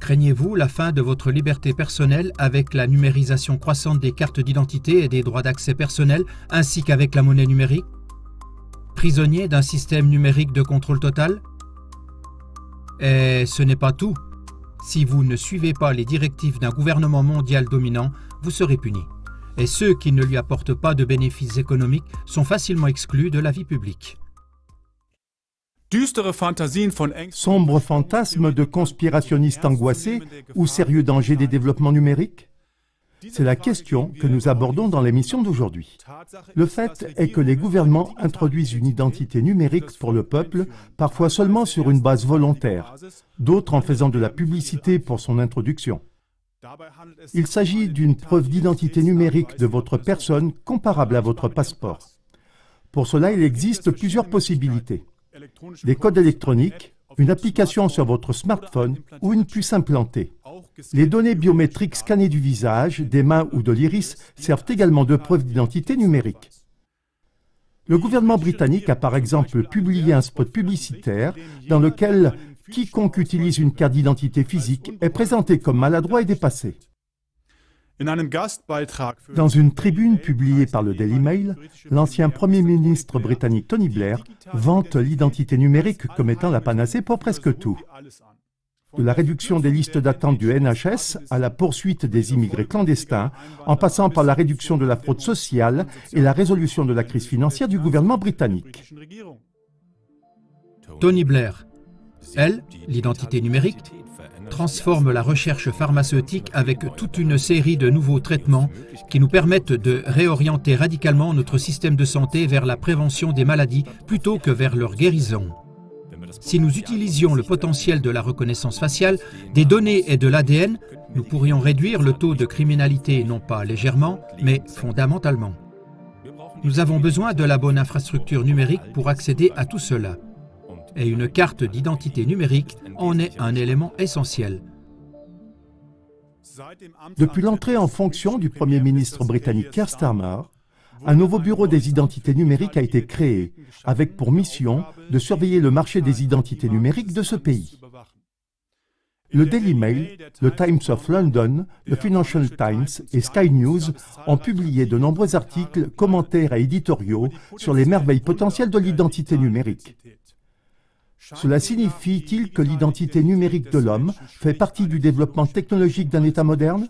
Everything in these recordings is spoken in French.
Craignez-vous la fin de votre liberté personnelle avec la numérisation croissante des cartes d'identité et des droits d'accès personnels, ainsi qu'avec la monnaie numérique? Prisonnier d'un système numérique de contrôle total? Et ce n'est pas tout. Si vous ne suivez pas les directives d'un gouvernement mondial dominant, vous serez puni. Et ceux qui ne lui apportent pas de bénéfices économiques sont facilement exclus de la vie publique. Sombres fantasmes de conspirationnistes angoissés ou sérieux dangers des développements numériques? C'est la question que nous abordons dans l'émission d'aujourd'hui. Le fait est que les gouvernements introduisent une identité numérique pour le peuple, parfois seulement sur une base volontaire, d'autres en faisant de la publicité pour son introduction. Il s'agit d'une preuve d'identité numérique de votre personne comparable à votre passeport. Pour cela, il existe plusieurs possibilités. Des codes électroniques, une application sur votre smartphone ou une puce implantée. Les données biométriques scannées du visage, des mains ou de l'iris servent également de preuve d'identité numérique. Le gouvernement britannique a par exemple publié un spot publicitaire dans lequel quiconque utilise une carte d'identité physique est présenté comme maladroit et dépassé. Dans une tribune publiée par le Daily Mail, l'ancien Premier ministre britannique Tony Blair vante l'identité numérique comme étant la panacée pour presque tout. De la réduction des listes d'attente du NHS à la poursuite des immigrés clandestins, en passant par la réduction de la fraude sociale et la résolution de la crise financière du gouvernement britannique. Tony Blair. Elle, l'identité numérique, transforme la recherche pharmaceutique avec toute une série de nouveaux traitements qui nous permettent de réorienter radicalement notre système de santé vers la prévention des maladies plutôt que vers leur guérison. Si nous utilisions le potentiel de la reconnaissance faciale, des données et de l'ADN, nous pourrions réduire le taux de criminalité non pas légèrement, mais fondamentalement. Nous avons besoin de la bonne infrastructure numérique pour accéder à tout cela. Et une carte d'identité numérique en est un élément essentiel. Depuis l'entrée en fonction du Premier ministre britannique Keir Starmer, un nouveau bureau des identités numériques a été créé, avec pour mission de surveiller le marché des identités numériques de ce pays. Le Daily Mail, le Times of London, le Financial Times et Sky News ont publié de nombreux articles, commentaires et éditoriaux sur les merveilles potentielles de l'identité numérique. Cela signifie-t-il que l'identité numérique de l'homme fait partie du développement technologique d'un État moderne?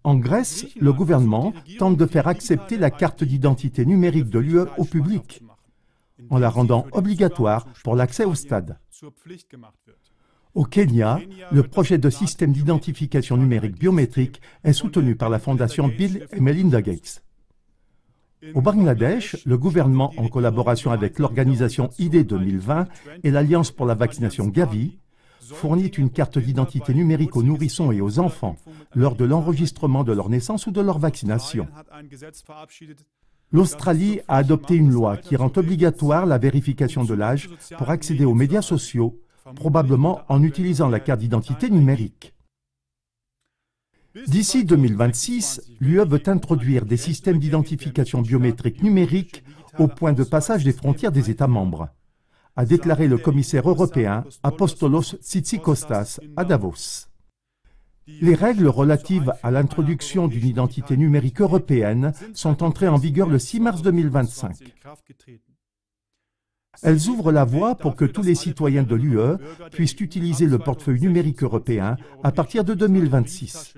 En Grèce, le gouvernement tente de faire accepter la carte d'identité numérique de l'UE au public, en la rendant obligatoire pour l'accès au stade. Au Kenya, le projet de système d'identification numérique biométrique est soutenu par la fondation Bill et Melinda Gates. Au Bangladesh, le gouvernement, en collaboration avec l'organisation ID 2020 et l'Alliance pour la vaccination Gavi, fournit une carte d'identité numérique aux nourrissons et aux enfants lors de l'enregistrement de leur naissance ou de leur vaccination. L'Australie a adopté une loi qui rend obligatoire la vérification de l'âge pour accéder aux médias sociaux, probablement en utilisant la carte d'identité numérique. D'ici 2026, l'UE veut introduire des systèmes d'identification biométrique numérique au point de passage des frontières des États membres, a déclaré le commissaire européen Apostolos Tzitzikostas à Davos. Les règles relatives à l'introduction d'une identité numérique européenne sont entrées en vigueur le 6 mars 2025. Elles ouvrent la voie pour que tous les citoyens de l'UE puissent utiliser le portefeuille numérique européen à partir de 2026.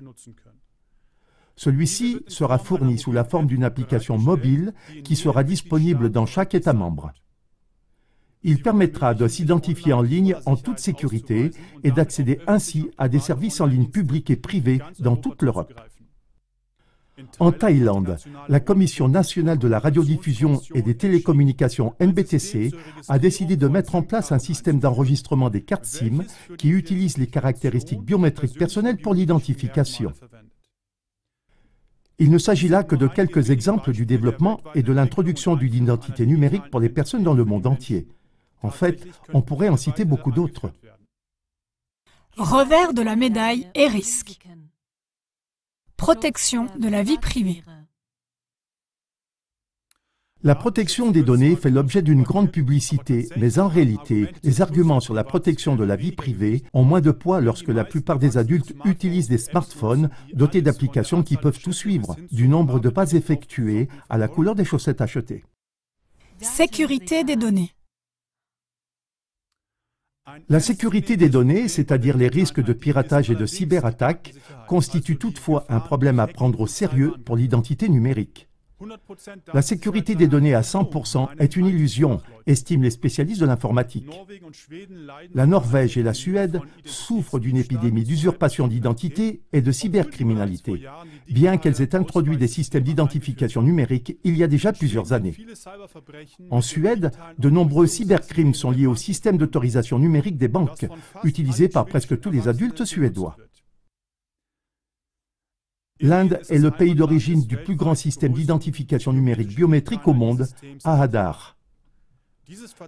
Celui-ci sera fourni sous la forme d'une application mobile qui sera disponible dans chaque État membre. Il permettra de s'identifier en ligne en toute sécurité et d'accéder ainsi à des services en ligne publics et privés dans toute l'Europe. En Thaïlande, la Commission nationale de la radiodiffusion et des télécommunications NBTC a décidé de mettre en place un système d'enregistrement des cartes SIM qui utilise les caractéristiques biométriques personnelles pour l'identification. Il ne s'agit là que de quelques exemples du développement et de l'introduction d'une identité numérique pour les personnes dans le monde entier. En fait, on pourrait en citer beaucoup d'autres. Revers de la médaille et risques. Protection de la vie privée. La protection des données fait l'objet d'une grande publicité, mais en réalité, les arguments sur la protection de la vie privée ont moins de poids lorsque la plupart des adultes utilisent des smartphones dotés d'applications qui peuvent tout suivre, du nombre de pas effectués à la couleur des chaussettes achetées. Sécurité des données. La sécurité des données, c'est-à-dire les risques de piratage et de cyberattaque, constitue toutefois un problème à prendre au sérieux pour l'identité numérique. La sécurité des données à 100% est une illusion, estiment les spécialistes de l'informatique. La Norvège et la Suède souffrent d'une épidémie d'usurpation d'identité et de cybercriminalité, bien qu'elles aient introduit des systèmes d'identification numérique il y a déjà plusieurs années. En Suède, de nombreux cybercrimes sont liés au système d'autorisation numérique des banques, utilisé par presque tous les adultes suédois. L'Inde est le pays d'origine du plus grand système d'identification numérique biométrique au monde, Aadhaar.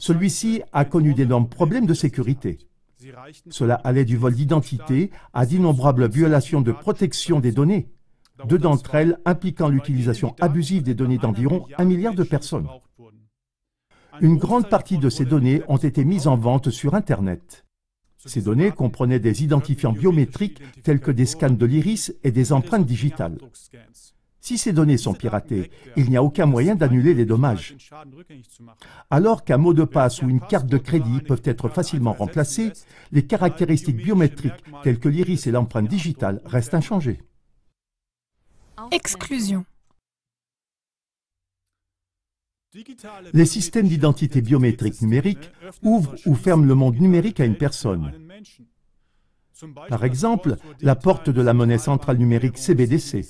Celui-ci a connu d'énormes problèmes de sécurité. Cela allait du vol d'identité à d'innombrables violations de protection des données, deux d'entre elles impliquant l'utilisation abusive des données d'environ 1 milliard de personnes. Une grande partie de ces données ont été mises en vente sur Internet. Ces données comprenaient des identifiants biométriques tels que des scans de l'iris et des empreintes digitales. Si ces données sont piratées, il n'y a aucun moyen d'annuler les dommages. Alors qu'un mot de passe ou une carte de crédit peuvent être facilement remplacés, les caractéristiques biométriques telles que l'iris et l'empreinte digitale restent inchangées. Exclusion. Les systèmes d'identité biométrique numérique ouvrent ou ferment le monde numérique à une personne. Par exemple, la porte de la monnaie centrale numérique CBDC.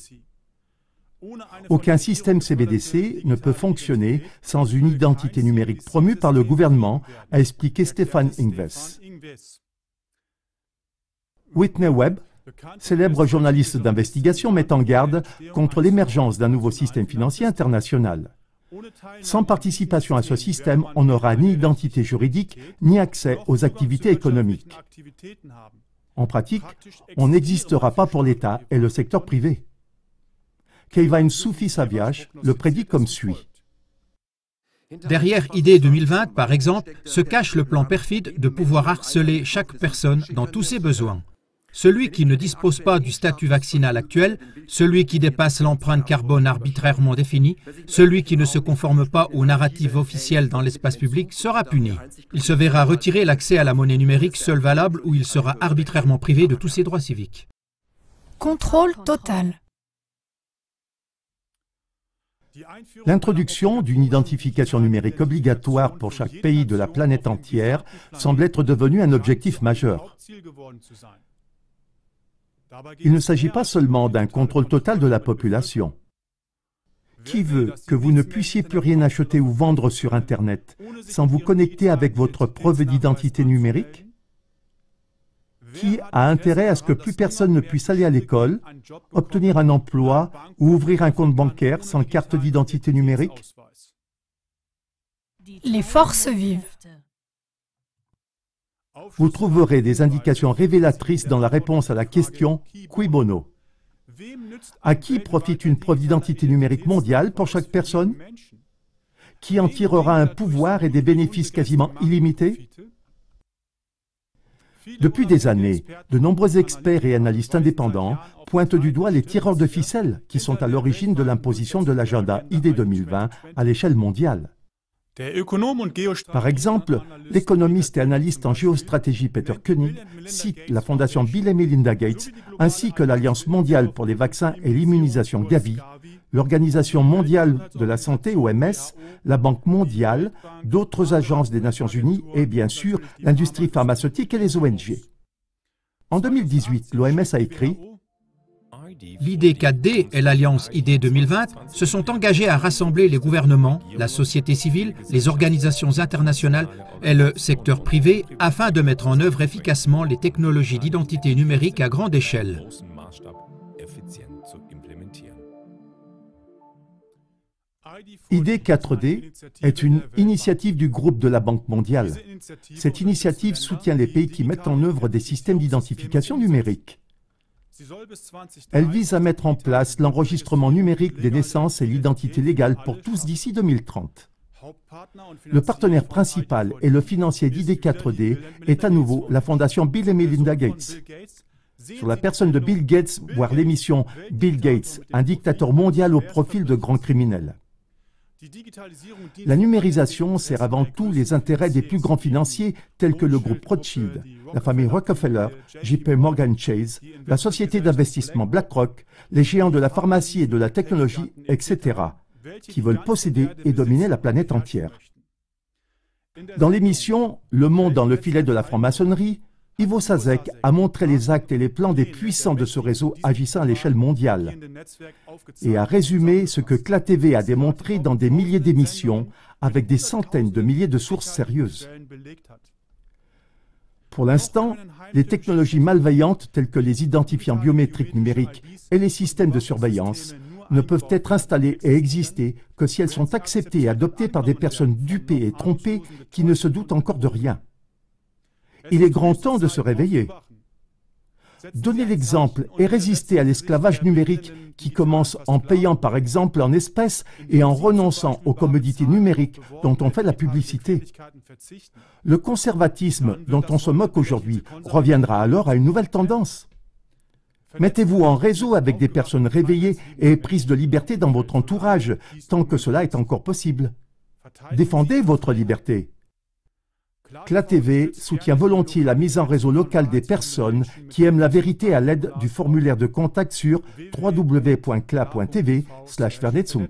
Aucun système CBDC ne peut fonctionner sans une identité numérique promue par le gouvernement, a expliqué Stefan Ingves. Whitney Webb, célèbre journaliste d'investigation, met en garde contre l'émergence d'un nouveau système financier international. Sans participation à ce système, on n'aura ni identité juridique, ni accès aux activités économiques. En pratique, on n'existera pas pour l'État et le secteur privé. Keivan Soufi-Saviage le prédit comme suit. Derrière ID 2020, par exemple, se cache le plan perfide de pouvoir harceler chaque personne dans tous ses besoins. Celui qui ne dispose pas du statut vaccinal actuel, celui qui dépasse l'empreinte carbone arbitrairement définie, celui qui ne se conforme pas aux narratives officielles dans l'espace public sera puni. Il se verra retirer l'accès à la monnaie numérique seule valable ou il sera arbitrairement privé de tous ses droits civiques. Contrôle total. L'introduction d'une identification numérique obligatoire pour chaque pays de la planète entière semble être devenue un objectif majeur. Il ne s'agit pas seulement d'un contrôle total de la population. Qui veut que vous ne puissiez plus rien acheter ou vendre sur Internet sans vous connecter avec votre preuve d'identité numérique? Qui a intérêt à ce que plus personne ne puisse aller à l'école, obtenir un emploi ou ouvrir un compte bancaire sans carte d'identité numérique? Les forces vives. Vous trouverez des indications révélatrices dans la réponse à la question « Cui bono ?» À qui profite une preuve d'identité numérique mondiale pour chaque personne? Qui en tirera un pouvoir et des bénéfices quasiment illimités? Depuis des années, de nombreux experts et analystes indépendants pointent du doigt les tireurs de ficelles qui sont à l'origine de l'imposition de l'agenda ID 2020 à l'échelle mondiale. Par exemple, l'économiste et analyste en géostratégie Peter Koenig cite la fondation Bill et Melinda Gates ainsi que l'Alliance mondiale pour les vaccins et l'immunisation Gavi, l'Organisation mondiale de la santé OMS, la Banque mondiale, d'autres agences des Nations unies et bien sûr l'industrie pharmaceutique et les ONG. En 2018, l'OMS a écrit L'ID 4D et l'Alliance ID 2020 se sont engagés à rassembler les gouvernements, la société civile, les organisations internationales et le secteur privé afin de mettre en œuvre efficacement les technologies d'identité numérique à grande échelle. ID 4D est une initiative du groupe de la Banque mondiale. Cette initiative soutient les pays qui mettent en œuvre des systèmes d'identification numérique. Elle vise à mettre en place l'enregistrement numérique des naissances et l'identité légale pour tous d'ici 2030. Le partenaire principal et le financier d'ID4D est à nouveau la fondation Bill et Melinda Gates. Sur la personne de Bill Gates, voir l'émission Bill Gates, un dictateur mondial au profil de grands criminels. La numérisation sert avant tout les intérêts des plus grands financiers tels que le groupe Rothschild, la famille Rockefeller, JP Morgan Chase, la société d'investissement BlackRock, les géants de la pharmacie et de la technologie, etc., qui veulent posséder et dominer la planète entière. Dans l'émission Le monde dans le filet de la franc-maçonnerie, Ivo Sasek a montré les actes et les plans des puissants de ce réseau agissant à l'échelle mondiale et a résumé ce que CLA-TV a démontré dans des milliers d'émissions avec des centaines de milliers de sources sérieuses. Pour l'instant, les technologies malveillantes telles que les identifiants biométriques numériques et les systèmes de surveillance ne peuvent être installées et exister que si elles sont acceptées et adoptées par des personnes dupées et trompées qui ne se doutent encore de rien. Il est grand temps de se réveiller. Donnez l'exemple et résistez à l'esclavage numérique qui commence en payant par exemple en espèces et en renonçant aux commodités numériques dont on fait la publicité. Le conservatisme dont on se moque aujourd'hui reviendra alors à une nouvelle tendance. Mettez-vous en réseau avec des personnes réveillées et éprises de liberté dans votre entourage, tant que cela est encore possible. Défendez votre liberté. CLA-TV soutient volontiers la mise en réseau locale des personnes qui aiment la vérité à l'aide du formulaire de contact sur www.cla.tv/Vernetzung.